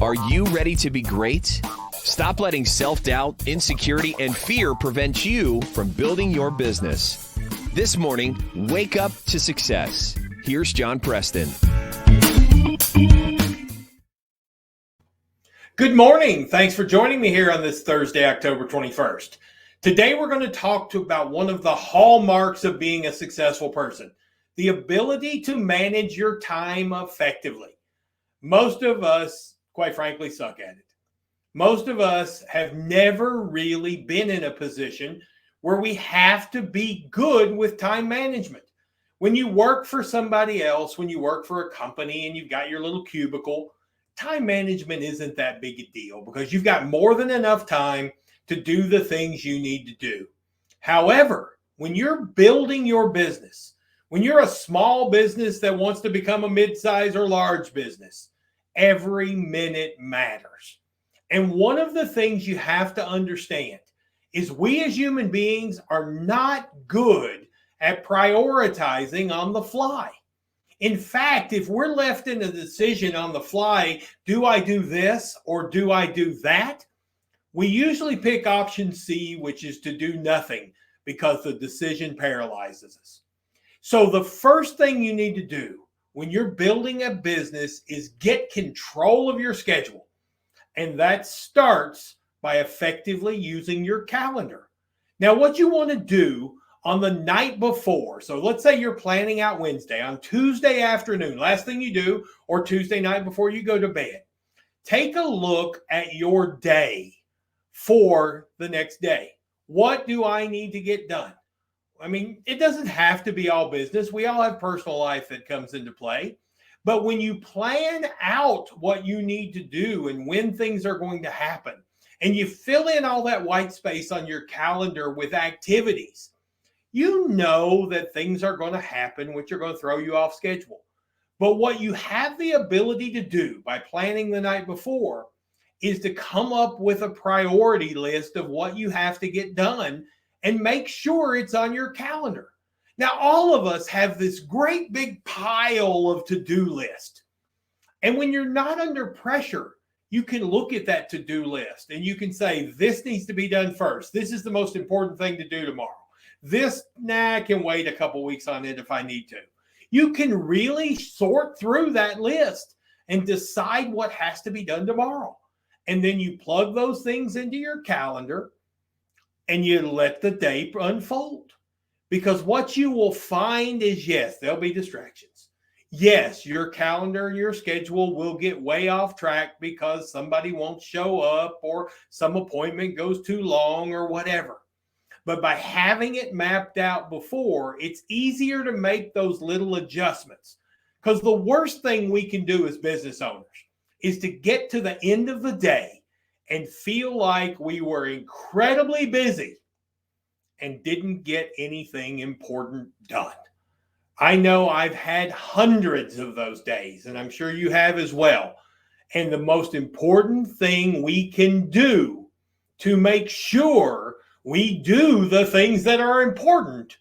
Are you ready to be great? Stop letting self-doubt, insecurity, and fear prevent you from building your business. This morning, wake up to success. Here's John Preston. Good morning. Thanks for joining me here on this Thursday, October 21st. Today, we're going to talk about one of the hallmarks of being a successful person, the ability to manage your time effectively. Most of us, quite frankly, suck at it. Most of us have never really been in a position where we have to be good with time management. When you work for somebody else, when you work for a company and you've got your little cubicle, time management isn't that big a deal because you've got more than enough time to do the things you need to do. However, when you're building your business, when you're a small business that wants to become a mid-size or large business, every minute matters. And one of the things you have to understand is we as human beings are not good at prioritizing on the fly. In fact, if we're left in a decision on the fly, do I do this or do I do that? We usually pick option C, which is to do nothing because the decision paralyzes us. So the first thing you need to do when you're building a business is get control of your schedule. And that starts by effectively using your calendar. Now, what you want to do on the night before, so let's say you're planning out Wednesday, on Tuesday afternoon, last thing you do, or Tuesday night before you go to bed, take a look at your day for the next day. What do I need to get done? I mean, it doesn't have to be all business. We all have personal life that comes into play. But when you plan out what you need to do and when things are going to happen, and you fill in all that white space on your calendar with activities, you know that things are going to happen which are going to throw you off schedule. But what you have the ability to do by planning the night before is to come up with a priority list of what you have to get done and make sure it's on your calendar. Now, all of us have this great big pile of to-do list. And when you're not under pressure, you can look at that to-do list and you can say, this needs to be done first. This is the most important thing to do tomorrow. This, I can wait a couple weeks on it if I need to. You can really sort through that list and decide what has to be done tomorrow. And then you plug those things into your calendar and you let the day unfold. Because what you will find is, yes, there'll be distractions. Yes, your calendar and your schedule will get way off track because somebody won't show up or some appointment goes too long or whatever. But by having it mapped out before, it's easier to make those little adjustments. Because the worst thing we can do as business owners is to get to the end of the day and feel like we were incredibly busy and didn't get anything important done. I know I've had hundreds of those days, and I'm sure you have as well. And the most important thing we can do to make sure we do the things that are important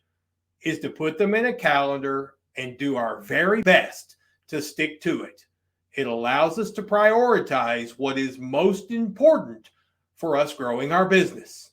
is to put them in a calendar and do our very best to stick to it. It allows us to prioritize what is most important for us growing our business.